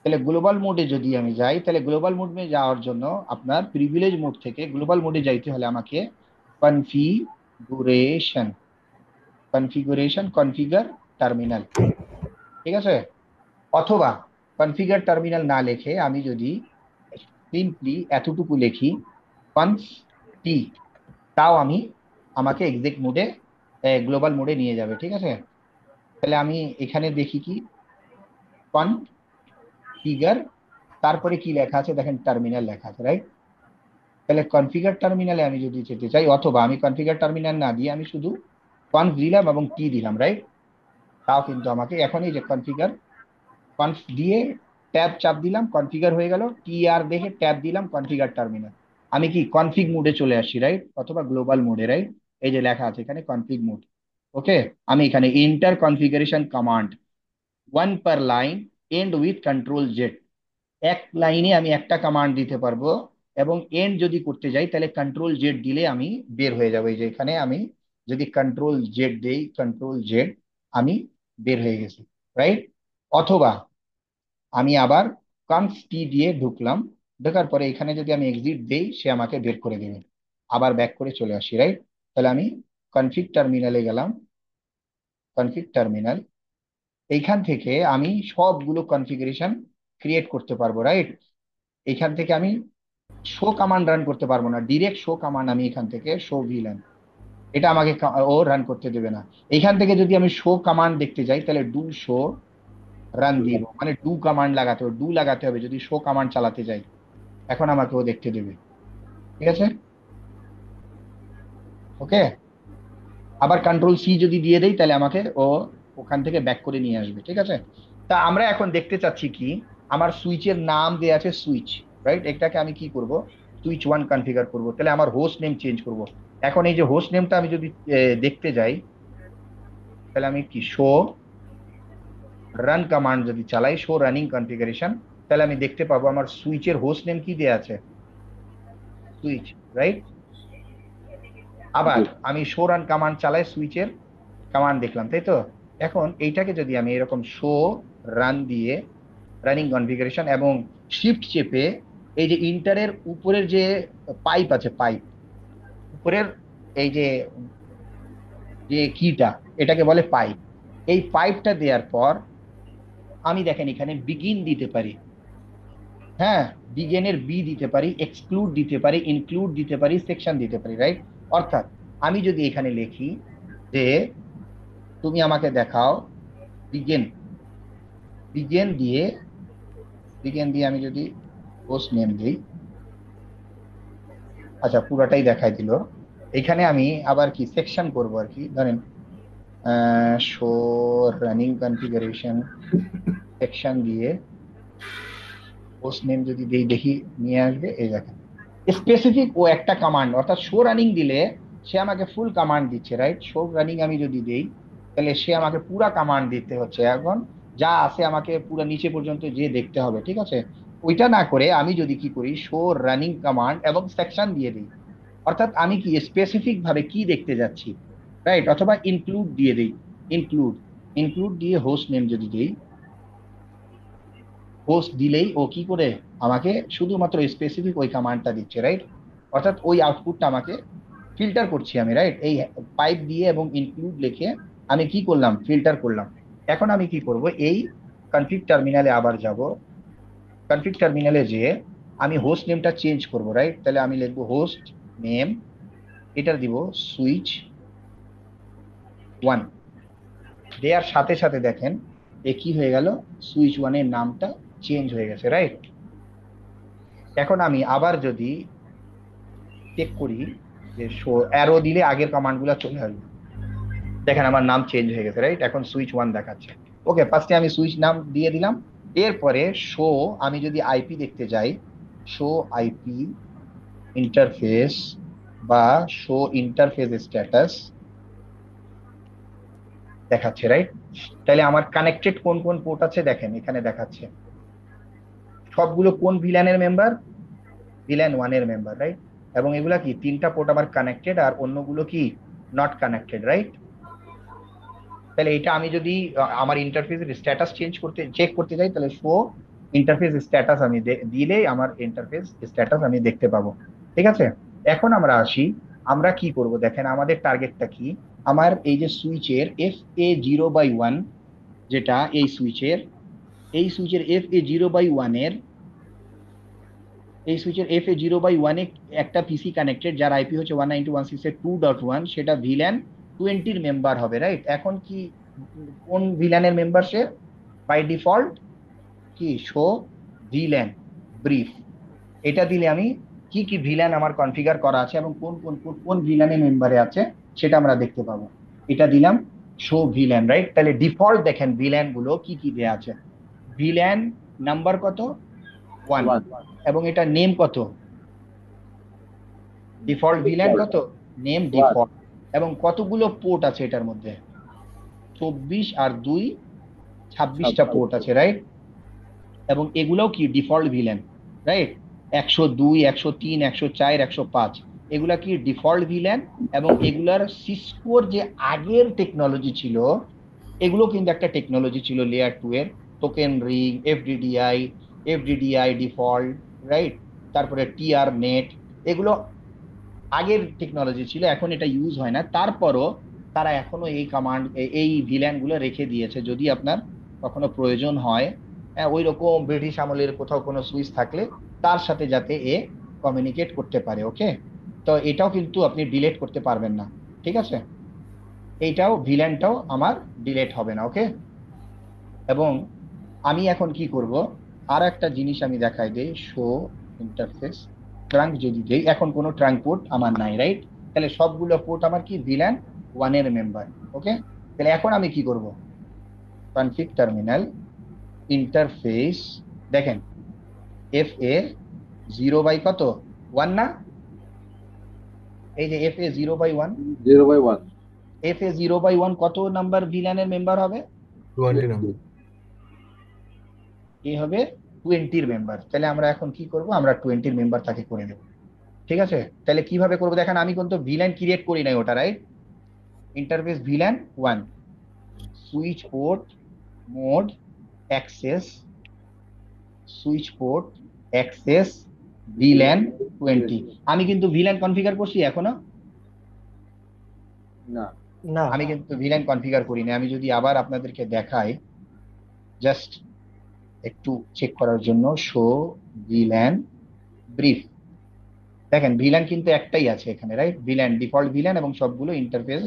তাহলে গ্লোবাল মোডে যদি আমি যাই, তাহলে গ্লোবাল মোডে যাওয়ার জন্য আপনার প্রিভিলেজ মোড থেকে গ্লোবাল মোডে যাইতে হলে আমাকে কনফিগুরেশন কনফিগার টার্মিনাল, ঠিক আছে। অথবা কনফিগার টার্মিনাল না লিখে আমি যদি সিম্পলি এতটুকু লিখি কনফ টি, তাও আমাকে এক্সিট মোডে, গ্লোবাল মোডে নিয়ে যাবে, ঠিক আছে। তাহলে আমি এখানে দেখি কি কনফিগার, তারপরে কি লেখা আছে দেখেন, টার্মিনাল লেখা আছে, রাইট। তাহলে কনফিগার টার্মিনালে আমি যদি যেতে চাই, অথবা আমি কনফিগার টার্মিনাল না দিয়ে আমি শুধু কনফ দিলাম এবং টি দিলাম, রাইট, তাও কিন্তু আমাকে এখন এই যে কনফিগার, কনফ দিয়ে ট্যাব চাপ দিলাম, কনফিগার হয়ে গেল, টি আর দেখে ট্যাব দিলাম, কনফিগার টার্মিনাল, আমি কি কনফিগ মোডে চলে আসছি, রাইট, অথবা গ্লোবাল মোডে, রাইট। এই যে লেখা আছে এখানে কনফিগ মোড, ওকে। আমি এখানে inter configuration command one per line end with control Z, এক লাইনে আমি একটা কমান্ড দিতে পারবো, এবং এন্ড যদি করতে যাই তাহলে কন্ট্রোল জেড দিলে আমি বের হয়ে যাবো। এই যে এখানে আমি যদি কন্ট্রোল জেড দেই, কন্ট্রোল জেড, আমি বের হয়ে গেছি, রাইট। অথবা আমি আবার কনফ টি দিয়ে ঢুকলাম, ঢোকার পরে এখানে যদি আমি এক্সিট দেই সে আমাকে বের করে দেবে, আবার ব্যাক করে চলে আসি, রাইট। তাহলে আমি কনফিগ টার্মিনালে গেলাম, কনফিগ টার্মিনাল, এইখান থেকে আমি সবগুলো কনফিগারেশন ক্রিয়েট করতে পারবো, রাইট। এখান থেকে আমি শো কমান্ড রান করতে পারবো না, ডিরেক্ট শো কমান্ড আমি এখান থেকে শো ভিলেন, এটা আমাকে ও রান করতে দেবে না। এখান থেকে যদি আমি শো কমান্ড দেখতে যাই তাহলে ডু শো রান দিব, মানে ডু কমান্ড লাগাতে হবে, ডু লাগাতে হবে যদি শো কমান্ড চালাতে যাই, এখন আমাকে ও দেখতে দেবে, ঠিক আছে, ওকে। আবার কন্ট্রোল সি যদি দিয়ে দেই তাহলে আমাকে ও ওখান থেকে ব্যাক করে নিয়ে আসবে, ঠিক আছে। তা আমরা এখন দেখতে চাচ্ছি কি, আমার সুইচের নাম দেয়া আছে সুইচ, রাইট, এটাকে আমি কি করব, সুইচ ওয়ান কনফিগার করব, তাহলে আমার হোস্ট নেম চেঞ্জ করব। এখন এই যে হোস্ট নেমটা আমি যদি দেখতে যাই, তাহলে আমি কি শো রান কমান্ড যদি চালাই, শো রানিং কনফিগারেশন, তাহলে আমি দেখতে পাবো আমার সুইচের হোস্ট নেম কি দেয়া আছে, সুইচ, রাইট। আবার আমি শো রান কমান্ড চালাই, সুইচের কমান্ড দেখলাম, তাই তো। এখন এইটাকে যদি আমি এরকম শো রান দিয়ে রানিং কনফিগারেশন এবং শিফট চেপে এই যে ইন্টারের উপরের যে পাইপ আছে, পাইপ উপরের এই যে যে কিটা, এটাকে বলে পাইপ, এই পাইপটা দেওয়ার পর আমি দেখেন এখানে বিগিন দিতে পারি, হ্যাঁ, বিগেনের বি দিতে পারি, এক্সক্লুড দিতে পারি, ইনক্লুড দিতে পারি, সেকশন দিতে পারি, রাইট? অর্থাৎ আমি যদি এখানে লিখি যে তুমি আমাকে দেখাও বিগেন, বিগেন দিয়ে, বিগেন দিয়ে আমি যদি হোস্ট নেম দিই, আচ্ছা পুরাটাই দেখাই দিল। এখানে আমি আবার কি সেকশন করব আর কি, ধরেন শো রানিং কনফিগারেশন সেকশন দিয়ে হোস্ট নেম যদি দেই, দেখি নিয়ে আসবে। এই দেখেন স্পেসিফিক ও একটা কমান্ড, অর্থাৎ শো রানিং দিলে সে আমাকে ফুল কমান্ড দিচ্ছে, রাইট? শো রানিং আমি যদি দেই তাহলে সে আমাকে পুরা কমান্ড দিতে হচ্ছে, এখন যা আছে আমাকে পুরো নিচে পর্যন্ত যে দেখতে হবে, ঠিক আছে? ওইটা না করে আমি যদি কি করি, শো রানিং কমান্ড এবং সেকশন দিয়ে দিই, অর্থাৎ আমি কি স্পেসিফিক ভাবে কি দেখতে যাচ্ছি, রাইট? অথবা ইনক্লুড দিয়ে দিই, ইনক্লুড, ইনক্লুড দিয়ে হোস্ট নেম যদি দিই, হোস্ট দিলেই ও কি করে আমাকে শুধুমাত্র স্পেসিফিক ওই কমান্ডটা দিচ্ছে, রাইট? অর্থাৎ ওই আউটপুটটা আমাকে ফিল্টার করছি আমি, রাইট? এই পাইপ দিয়ে এবং ইনক্লুড লিখে আমি কি করলাম, ফিল্টার করলাম। এখন আমি কি করব, এই কনফিগ টার্মিনালে আবার যাব, কনফিগ টার্মিনালে যে আমি হোস্ট নেমটা চেঞ্জ করব, রাইট? তাহলে আমি লিখবো হোস্ট নেম, এটার দিব সুইচ 1, দেওয়ার সাথে সাথে দেখেন এ কি হয়ে গেল, সুইচ 1 এর নামটা চেঞ্জ হয়ে গেছে, রাইট? এখন আমি আবার যদি চেক করি যে শো অ্যারো দিলে আগের কমান্ডগুলো চলে আসবে, দেখেন আমার নাম চেঞ্জ হয়ে গেছে, রাইট? এখন সুইচ 1 দেখাচ্ছে। ওকে, ফার্স্টে আমি সুইচ নাম দিয়ে দিলাম। এরপরে শো, আমি যদি আইপি দেখতে যাই, শো আইপি ইন্টারফেস বা শো ইন্টারফেস স্ট্যাটাস দেখাচ্ছে, রাইট? তাহলে আমার কানেক্টেড কোন কোন পোর্ট আছে দেখেন এখানে দেখাচ্ছে, সবগুলো কোন ভিলানের মেম্বার, ভিলান 1 এর মেম্বার, রাইট? এবং এগুলা কি তিনটা পোর্ট আমার কানেক্টেড আর অন্যগুলো কি নট কানেক্টেড, রাইট? তাহলে এটা আমি যদি আমার ইন্টারফেসের স্ট্যাটাস চেঞ্জ করতে, চেক করতে যাই, তাহলে শো ইন্টারফেস স্ট্যাটাস আমি দিলেই আমার ইন্টারফেস স্ট্যাটাস আমি দেখতে পাবো, ঠিক আছে? এখন আমরা আসি, আমরা কি করব দেখেন, আমাদের টার্গেটটা কি, আমার এই যে সুইচের FA0/1, যেটা এই সুইচের, এই সুইচের FA0/1 এর, এই সুইচের FA0/1 এ একটা পিসি কানেক্টেড যার আইপি হচ্ছে 192.168.2.1, সেটা ভিল্যান 20 মেম্বার হবে, রাইট? এখন কি কোন ভিল্যানের মেম্বার সে? বাই ডিফল্ট কি শো ভিল্যান ব্রিফ, এটা দিলে আমি কি কি ভিল্যান আমার কনফিগার করা আছে এবং কোন কোন কোন ভিল্যানের মেম্বারে আছে সেটা আমরা দেখতে পাবো। এটা দিলাম শো ভিল্যান, রাইট? তাহলে ডিফল্ট দেখেন ভিল্যান গুলো কি কি দেয়া আছে, ভিল্যান নাম্বার কত, 1, এবং এটা নেম কত, ডিফল্ট ভিল্যান কত, নেম ডিফল্ট, এবং কতগুলো পোর্ট আছে এটার মধ্যে, 24 আর 2 26টা পোর্ট আছে, রাইট? এবং এগুলোও কি ডিফল্ট ভিলেন, রাইট? 102, 103, 104, 105 এগুলা কি ডিফল্ট ভিলেন, এবং এগুলার সিসকোর যে আগের টেকনোলজি ছিল, এগুলো কিন্তু একটা টেকনোলজি ছিল লেয়ার 2 এর, টোকেন রিং, এফডিডিআই ডিফল্ট, রাইট? তারপরে টিআর নেট, এগুলো আগের টেকনোলজি ছিল, এখন এটা ইউজ হয় না। তারপরও তারা এখনো এই কমান্ড, এই ভিল্যান গুলো রেখে দিয়েছে, যদি আপনার কখনো প্রয়োজন হয়, ওই রকম ব্রিটিশ আমলের কোথাও কোনো সুইচ থাকলে তার সাথে যাতে এ কমিউনিকেট করতে পারে, ওকে? তো এটাও কিন্তু আপনি ডিলেট করতে পারবেন না, ঠিক আছে? এইটাও ভিল্যানটাও আমার ডিলেট হবে না, ওকে? এবং আমি এখন কি করব, আর একটা জিনিস আমি দেখাই দেই, শো ইন্টারফেস ট্রাঙ্ক যদি দেই, এখন কোনো ট্রাঙ্ক পোর্ট আমার নাই, রাইট? তাহলে সবগুলো পোর্ট আমার কি ভিল্যান 1 এর মেম্বার, ওকে? তাহলে এখন আমি কি করব, কনফিগ টার্মিনাল ইন্টারফেস, দেখেন FA0 কত 1 না, এই যে FA0/1, 0/1 FA0/1 কত নাম্বার ভিল্যানের মেম্বার হবে, 20 নাম্বার। এ হবে 20 মেম্বার। তাহলে আমরা এখন কি করব, আমরা 20 মেম্বার তাকে করে দেব, ঠিক আছে? তাহলে কিভাবে করব দেখেন, আমি কিন্তু ভিল্যান ক্রিয়েট করি নাই ওটা, right? Interface VLAN 1, switch port mode access, switch port access VLAN 20। আমি কিন্তু ভিল্যান কনফিগার করছি এখনো, না না, আমি কিন্তু ভিল্যান কনফিগার করি না। আমি যদি আবার আপনাদেরকে দেখাই, জাস্ট একটু চেক করার জন্য শো ভিল্যান ব্রিফ। দেখেন ভিল্যান কিন্তু একটাই আছে এখানে, রাইট? ভিল্যান, ডিফল্ট ভিল্যান, এবং সবগুলো ইন্টারফেস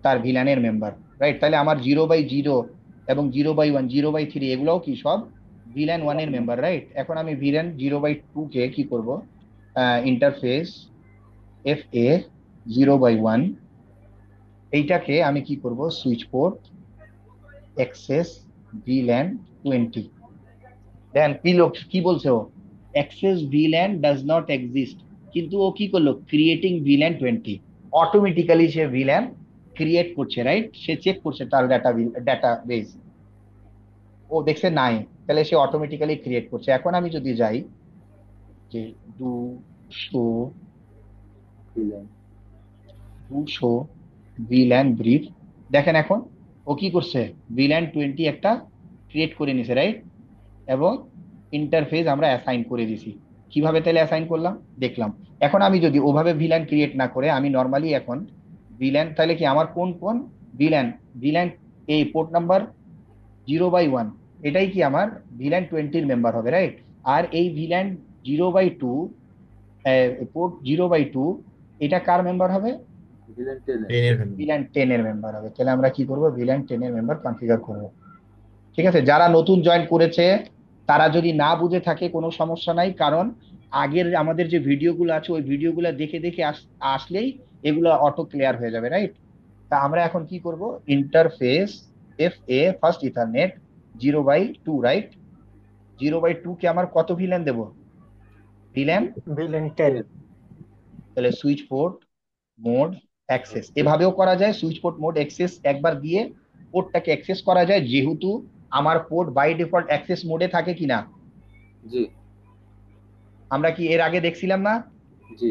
তার ভিল্যানের মেম্বার, রাইট? তাহলে আমার 0/0 এবং 0/1, 0/3 এগুলোও কি সব ভিল্যান ওয়ানের মেম্বার, রাইট? এখন আমি ভিল্যান 0/2 কে কি করব? ইন্টারফেস এফ এ 0/1, এইটাকে আমি কি করব? Switch port access VLAN 20। Then কি বলছে ও? Access VLAN does not exist, কিন্তু ও কি করলো? Creating VLAN 20। অটোমেটিক্যালি সে ভিল্যান ক্রিয়েট করছে, রাইট? সে চেক করছে তার ডাটা বেস, ও দেখছে নাই, তাহলে সে অটোমেটিক্যালি ক্রিয়েট করছে। এখন আমি যদি যাই যে do show do show VLAN brief, দেখেন এখন ও কি করছে? ভিল্যান 20 একটা ক্রিয়েট করে নিছে, রাইট? এবং ইন্টারফেস আমরা অ্যাসাইন করে দিছি। কিভাবে তাহলে অ্যাসাইন করলাম দেখলাম। এখন আমি যদি ওভাবে ভিল্যান ক্রিয়েট না করে আমি নর্মালি এখন ভিল্যান, তাহলে কি আমার কোন কোন ভিল্যান? ভিল্যান এই পোর্ট নাম্বার 0/1, এটাই কি আমার ভিল্যান 20-র মেম্বার হবে, রাইট? আর এই ভিল্যান 0/2, পোর্ট 0/2, এটা কার মেম্বার হবে? 10-এর ভ্যালু। ভিল্যান 10-এর মেম্বার হবে। তাহলে আমরা কি করব? ভিল্যান 10-এর মেম্বার কনফিগার করব। ঠিক আছে, যারা নতুন জয়েন করেছে তারা যদি না বুঝে থাকে কোনো সমস্যা নাই, কারণ আগের আমাদের যে ভিডিওগুলো আছে ওই ভিডিওগুলো দেখে দেখে আসলেই এগুলো অটো ক্লিয়ার হয়ে যাবে, রাইট? তা আমরা এখন কি করব? ইন্টারফেস এফ এ ফার্স্ট ইথারনেট 0/2, রাইট? 0/2 কে আমার কত ভিলেন দেব? Villain villain 10। তাহলে সুইচ পোর্ট মোড অ্যাক্সেস, এভাবেও করা যায়। সুইচ পোর্ট মোড অ্যাক্সেস একবার দিয়ে পোর্টটাকে অ্যাক্সেস করা যায়, যেহেতু আমার পোর্ট বাই ডিফল্ট অ্যাক্সেস মোডে থাকে কিনা। জি আমরা কি এর আগে দেখছিলাম না জি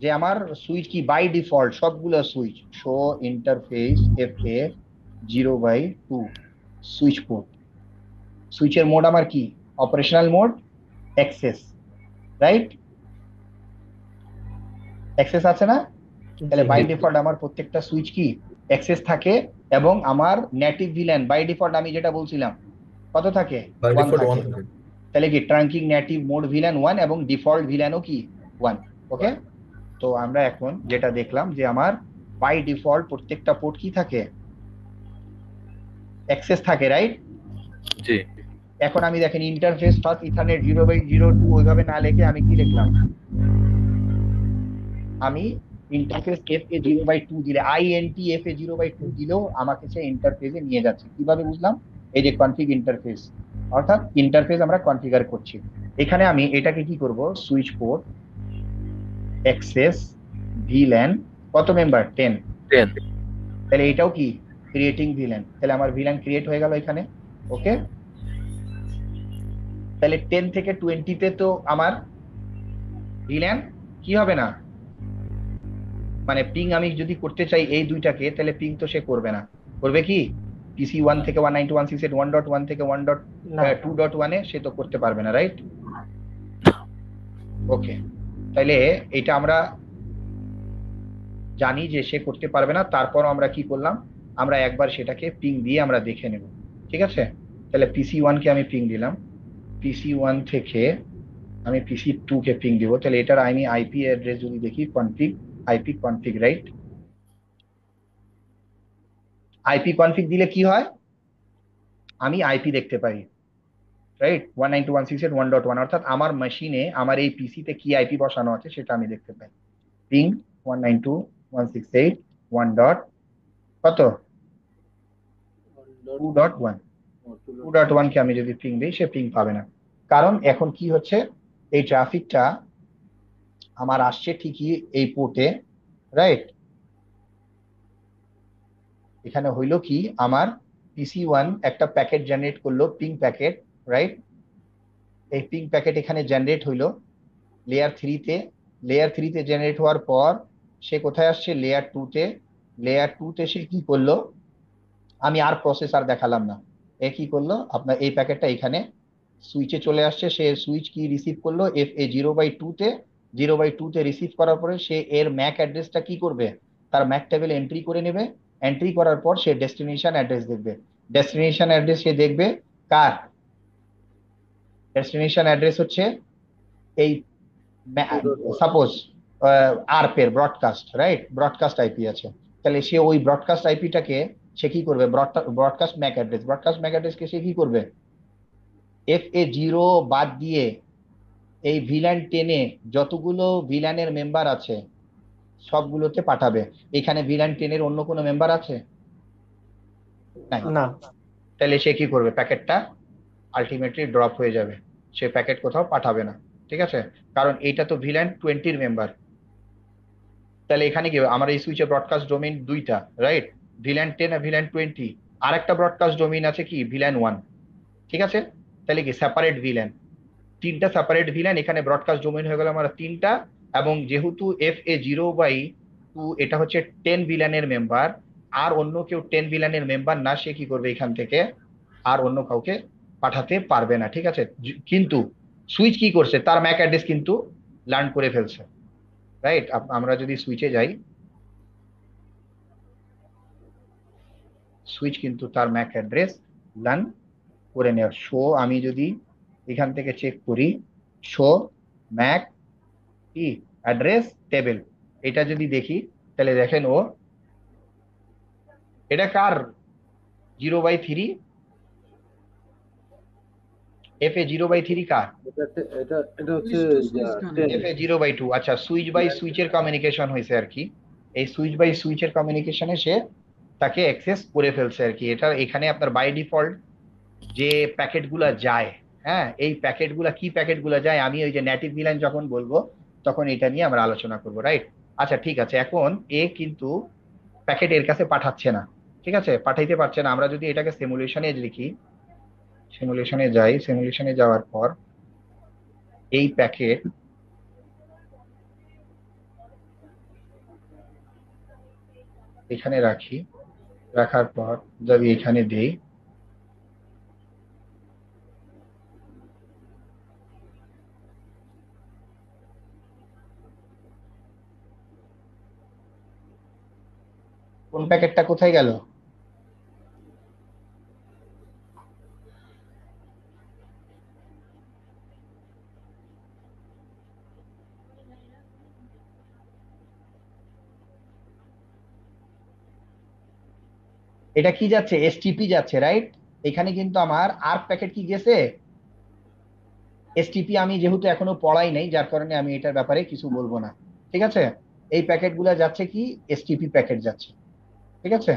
যে আমার সুইচ কি বাই ডিফল্ট সবগুলো সুইচ শো ইন্টারফেস এফ এ 0/2 সুইচ পোর্ট, সুইচের মোড আমার কি? Operational mode access, right? Access আছে না? তাহলে বাই ডিফল্ট আমার প্রত্যেকটা সুইচ কি অ্যাক্সেস থাকে, এবং আমার নেটিভ ভিলেন বাই ডিফল্ট আমি যেটা বলছিলাম কত থাকে? বাই 1 ডিফল্ট থাকে। 1 থাকে। তাহলে কি ট্রাঙ্কিং নেটিভ মোড ভিলেন 1 এবং ডিফল্ট ভিলেনও কি 1। ওকে, তো আমরা এখন যেটা দেখলাম যে আমার বাই ডিফল্ট প্রত্যেকটা পোর্ট কি থাকে? অ্যাক্সেস থাকে, রাইট? জি এখন আমি দেখেন ইন্টারফেস ফার্স্ট ইথারনেট 0/02 ওইভাবে না লিখে আমি কি লিখলাম? আমি ইন্টারফেস এফ এ 0/2 দিলে, INTF এ 0/2 দিলেও আমাকে সে ইন্টারফেসে নিয়ে যাচ্ছে। কিভাবে বুঝলাম? এই যে কনফিগ ইন্টারফেস, অর্থাৎ ইন্টারফেস আমরা কনফিগার করছি। এখানে আমি এটাকে কি করব? সুইচ পোর্ট অ্যাক্সেস ভিল্যান কত মেম্বার? 10। 10 তাহলে এটাও কি ক্রিয়েটিং ভিল্যান, তাহলে আমার ভিল্যান ক্রিয়েট হয়ে গেল এখানে। ওকে, তাহলে 10 থেকে 20-তে তো আমার ভিল্যান কি হবে না, মানে পিং আমি যদি করতে চাই এই দুইটাকে, তাহলে পিং তো সে করবে না। করবে কি? পিসি 1 থেকে 192.168.1.1 থেকে না 1.2.1-এ সে তো করতে পারবে না, রাইট? ওকে, তাহলে এটা আমরা জানি যে সে করতে পারবে না, তারপর আমরা কি করলাম? আমরা একবার সেটাকে পিং দিয়ে আমরা দেখে নেব। ঠিক আছে, তাহলে PC1 কে আমি পিং দিলাম, PC1 থেকে আমি PC2 কে পিং দিব। তাহলে এটার আমি আইপি অ্যাড্রেস যদি দেখি, config IP config, right? IP config দিলে কি হয়? আমি আইপি দেখতে পাই, রাইট? 192.168.1.1, অর্থাৎ আমার মেশিনে আমার এই পিসিতে কি আইপি বসানো আছে সেটা আমি দেখতে পাই। পিং 192.168.1 ডট কত? 2.1। 2.1 কে আমি যদি পিং দিই সে পিং পাবে না, কারণ এখন কি হচ্ছে? এই ট্রাফিকটা আমার আসছে ঠিকই এই পোর্টে, রাইট? এখানে হইলো কি, আমার PC1 একটা প্যাকেট জেনারেট করলো, পিং প্যাকেট, রাইট? এই পিং প্যাকেট এখানে জেনারেট হইলো লেয়ার 3-তে। লেয়ার 3-তে জেনারেট হওয়ার পর সে কোথায় আসছে? লেয়ার 2-তে। লেয়ার 2-তে সে কি করলো? আমি আর প্রসেসর দেখালাম না। এ কি করলো? আপনার এই প্যাকেটটা এখানে সুইচে চলে আসছে, সে সুইচ কি রিসিভ করলো? FA 0/2-তে। 0/2-তে রিসিভ করার পরে সে এর ম্যাক অ্যাড্রেসটা কি করবে? তার ম্যাক টেবিলে এন্ট্রি করে নেবে। এন্ট্রি করার পর সে ডেস্টিনেশন অ্যাড্রেস দেখবে। ডেস্টিনেশন অ্যাড্রেস সে দেখবে কার? ডেস্টিনেশন অ্যাড্রেস হচ্ছে এই, সাপোজ আরপ এর ব্রডকাস্ট, রাইট, ব্রডকাস্ট আইপি আছে, তাহলে সে ওই ব্রডকাস্ট আইপিটাকে সে কি করবে, broadcast MAC address, broadcast MAC অ্যাড্রেসকে সে কি করবে, FA0 বাদ দিয়ে এই ভিল্যান 10-এ যতগুলো ভিল্যানের মেম্বার আছে সবগুলোতে পাঠাবে। এখানে ভিল্যান 10-এর অন্য কোনো মেম্বার আছে? নাই। না। তাহলে সে কি করবে, প্যাকেটটা আলটিমেটলি ড্রপ হয়ে যাবে, সে প্যাকেট কোথাও পাঠাবে না। ঠিক আছে, কারণ এটা তো ভিল্যান 20-র মেম্বার। তাহলে এখানে কি হবে, আমার এই সুইচে ব্রডকাস্ট ডোমেইন দুইটা, রাইট, ভিল্যান 10 আর ভিল্যান 20। আর একটা ব্রডকাস্ট ডোমেইন আছে কি, ভিল্যান 1। ঠিক আছে, তাহলে কি সেপারেট ভিল্যান, তিনটা সেপারেট ভিল্যান, এখানে ব্রডকাস্ট ডোমেইন হয়ে গেল আমার তিনটা। এবং যেহেতু FA0/2 এটা হচ্ছে 10 ভিল্যানের মেম্বার, আর অন্য কেউ 10 ভিল্যানের মেম্বার না, সে কি করবে এখান থেকে আর অন্য কাউকে পাঠাতে পারবে না। ঠিক আছে, কিন্তু সুইচ কি করছে, তার ম্যাক অ্যাড্রেস কিন্তু লার্ন করে ফেলছে, রাইট। আমরা যদি সুইচে যাই, সুইচ কিন্তু তার ম্যাক অ্যাড্রেস লার্ন করে নেওয়ার শো, আমি যদি এখান থেকে চেক করি, শো ম্যাক কি অ্যাড্রেস টেবিল, এটা যদি দেখি, তাহলে দেখেন ও, এটা কার 0/3, FA0/3 কার, এটা হচ্ছে switch to switch connect. FA0/2। আচ্ছা, সুইচ বাই সুইচের কমিউনিকেশন হয়েছে আর কি, এই সুইচ বাই সুইচের কমিউনিকেশনে সে তাকে অ্যাক্সেস করে ফেলছে আর কি। এটা এখানে আপনার বাই ডিফল্ট যে প্যাকেটগুলো যায়, হ্যাঁ, এই প্যাকেটগুলো কি প্যাকেটগুলো যায়, আমি ওই যে নেটিভ ভিল্যান যখন বলবো তখন এটা নিয়ে আমরা আলোচনা করবো, রাইট। আচ্ছা ঠিক আছে, এখন এ কিন্তু প্যাকেট এর কাছে পাঠাচ্ছে না, ঠিক আছে, পাঠাইতে পারছে না। আমরা যদি এটাকে সিমুলেশনে লিখি, সিমুলেশনে যাই, সিমুলেশনে যাওয়ার পর এই প্যাকেট এখানে রাখি, রাখার পর যদি এখানে দেই, কোন প্যাকেটটা কোথায় গেল, এটা কি যাচ্ছে, STP যাচ্ছে, রাইট। এখানে কিন্তু আমার আর প্যাকেট কি গেছে, STP। আমি যেহেতু এখনো পড়াই নাই, যার কারণে আমি এটার ব্যাপারে কিছু বলবো না। ঠিক আছে, এই প্যাকেট গুলা যাচ্ছে কি, STP প্যাকেট যাচ্ছে। ঠিক আছে,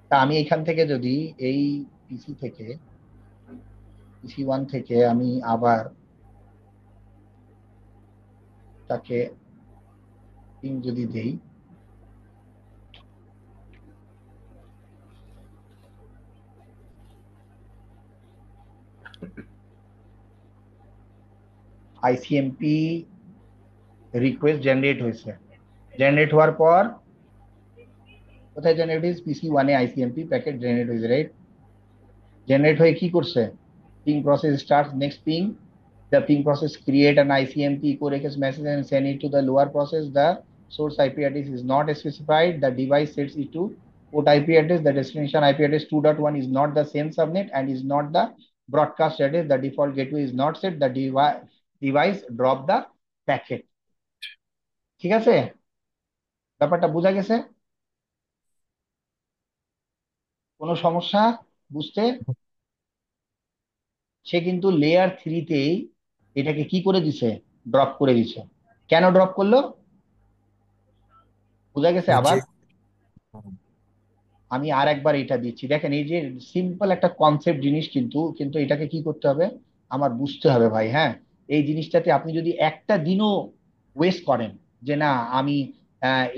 তা আমি এখান থেকে যদি এই PC1 থেকে আমি আবার তাকে পিং যদি দেই, ICMP রিকোয়েস্ট জেনারেট হয়েছে, জেনারেট হওয়ার পর কোথায় জেনারেট হয়েছে, PC1-এ ICMP প্যাকেট জেনারেট হয়েছে, রাইট। জেনারেট হয়ে কি করছে, ping process start next ping, the ping process create an ICMP echo request message and send it to the lower process. The source IP address is not specified, the device sets it to port IP address, the destination IP address 2.1 is not the same subnet and is not the broadcast address, the default gateway is not set, the device drop the packet। ঠিক আছে, ব্যাপারটা বোঝা গেছে, কোনো সমস্যা বুঝতে? সে কিন্তু layer 3-তেই এটাকে কি করে দিছে, ড্রপ করে দিছে। কেন ড্রপ করলো, বোঝা গেছে? যে আবার আমি আর একবার এটা দিচ্ছি, দেখেন এই যে সিম্পল একটা কনসেপ্ট জিনিস, কিন্তু কিন্তু এটাকে কি করতে হবে, আমার বুঝতে হবে ভাই। হ্যাঁ, এই জিনিসটাতে আপনি যদি একটা দিনও ওয়েস্ট করেন, যে না আমি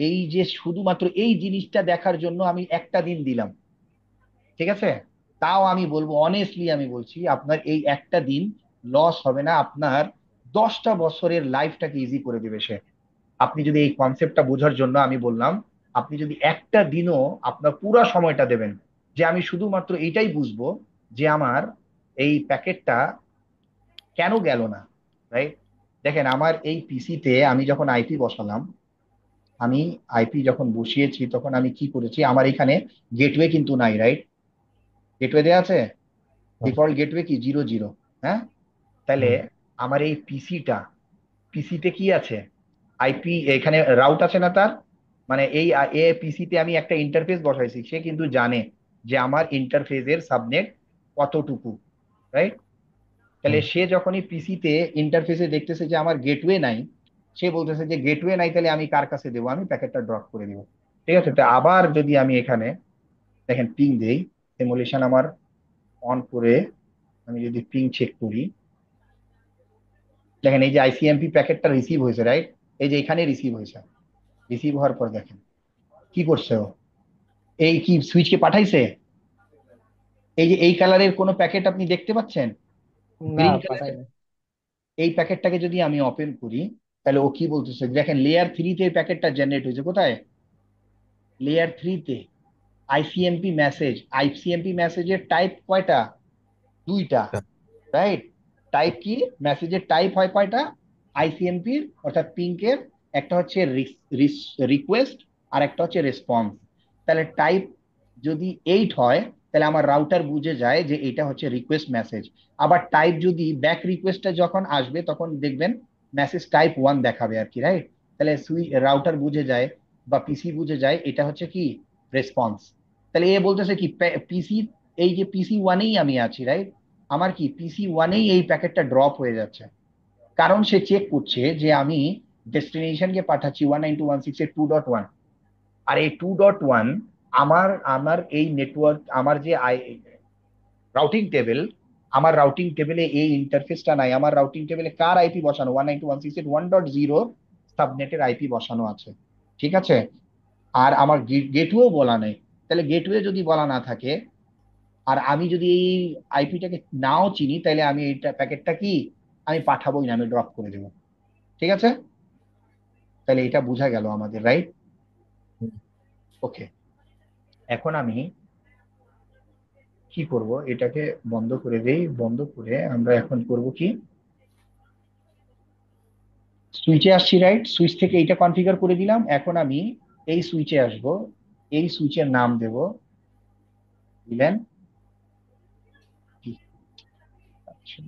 এই যে শুধুমাত্র এই জিনিসটা দেখার জন্য আমি একটা দিন দিলাম, ঠিক আছে, তাও আমি বলবো অনেস্টলি, আমি বলছি আপনার এই একটা দিন লস হবে না, আপনার 10টা বছরের লাইফটাকে ইজি করে দিবে সে। আপনি যদি এই কনসেপ্টটা বোঝার জন্য আমি বললাম, আপনি যদি একটা দিনও আপনার পুরো সময়টা দেবেন যে আমি শুধুমাত্র এইটাই বুঝবো যে আমার এই প্যাকেটটা কেন গেল না, রাইট। দেখেন আমার এই পিসিতে আমি যখন আইপি বসালাম, আমি আইপি যখন বসিয়েছি তখন আমি কি করেছি, আমার এখানে গেটওয়ে কিন্তু নাই, রাইট, গেটওয়ে দেওয়া আছে, ডিফল্ট গেটওয়ে কি 0 0। হ্যাঁ, তাহলে হুম আমার এই পিসিতে কি আছে, আইপি এখানে রাউট আছে না তার, মানে এই পিসিতে আমি একটা ইন্টারফেস বসাইছি, সে কিন্তু জানে যে আমার ইন্টারফেসের সাবনেট কতটুকু, রাইট? তাহলে হুম সে যখনই পিসিতে ইন্টারফেসে দেখতেছে যে আমার গেটওয়ে নাই, সে বলতেছে যে গেটওয়ে নাই, তাহলে আমি কার কাছে দেবো, আমি প্যাকেটটা ড্রপ করে দিব। ঠিক আছে, তো আবার যদি আমি এখানে দেখেন পিং দেই, এমুলেশন আমার অন করে আমি যদি পিং চেক করি, দেখেন এই যে আইসিএমপি প্যাকেটটা রিসিভ হয়েছে, রাইট? এই যে এখানে রিসিভ হয়েছে, রিসিভ হওয়ার পর দেখেন কি করছে ও, এই কি সুইচকে পাঠাইছে। এই যে এই কালারের কোনো প্যাকেট আপনি দেখতে পাচ্ছেন, না, গ্রিন পাঠাই কালারের? না। এই প্যাকেটটাকে যদি আমি ওপেন করি, তাহলে ও কি বলতেছে, দেখেন লেয়ার 3-তে এই প্যাকেটটা জেনারেট হয়েছে কোথায়, লেয়ার 3-তে। আইসিএমপি মেসেজের টাইপ কয়টা, 2টা, রাইট? টাইপ কি, মেসেজের টাইপ হয় কয়টা আইসিএমপির, অর্থাৎ পিঙ্কের, একটা হচ্ছে রিকোয়েস্ট আর একটা হচ্ছে রেসপন্স। তাহলে টাইপ যদি 8 হয়, তাহলে আমার রাউটার বুঝে যায় যে এটা হচ্ছে রিকোয়েস্ট মেসেজ। আবার টাইপ যদি ব্যাক রিকোয়েস্টটা যখন আসবে তখন দেখবেন মেসেজ টাইপ 1 দেখাবে আর কি, রাইট? তাহলে রাউটার বুঝে যায় বা পিসি বুঝে যায় এটা হচ্ছে কি, রেসপন্স। তাহলে এ বলতেছে কি, পিসি, এই যে পিসি 1-এই আমি আছি, রাইট? আমার কি পিসি 1-এই এই প্যাকেটটা ড্রপ হয়ে যাচ্ছে, কারণ সে চেক করছে যে আমি ডেস্টিনেশনকে পাঠাচ্ছি 192.168.2.1, আর এই 2.1 আমার আমার এই নেটওয়ার্ক, আমার যে রাউটিং টেবিল, আমার রাউটিং টেবিলে এই ইন্টারফেসটা নাই, আমার রাউটিং টেবিলে কার আইপি বসানো, 192.168.1.0 সাবনেটের আইপি বসানো আছে, ঠিক আছে? আর আমার গেটওয়েও বলা নেই। তাহলে গেটওয়ে যদি বলা না থাকে, আর আমি যদি এই আইপিটাকে নাও চিনি, তাহলে আমি এইটা প্যাকেটটা কি, আমি পাঠাবোই না, আমি ড্রপ করে দেবো। ঠিক আছে, তাহলে এটা বোঝা গেল আমাদের, রাইট? হুম। ওকে, এখন আমি কি করব, এটাকে বন্ধ করে দেই, বন্ধ করে আমরা এখন করব কি, সুইচে আসছি, রাইট? সুইচ থেকে এইটা কনফিগার করে দিলাম, এখন আমি এই সুইচে আসব, এই সুইচের নাম দেব দিলেন কি, আচ্ছা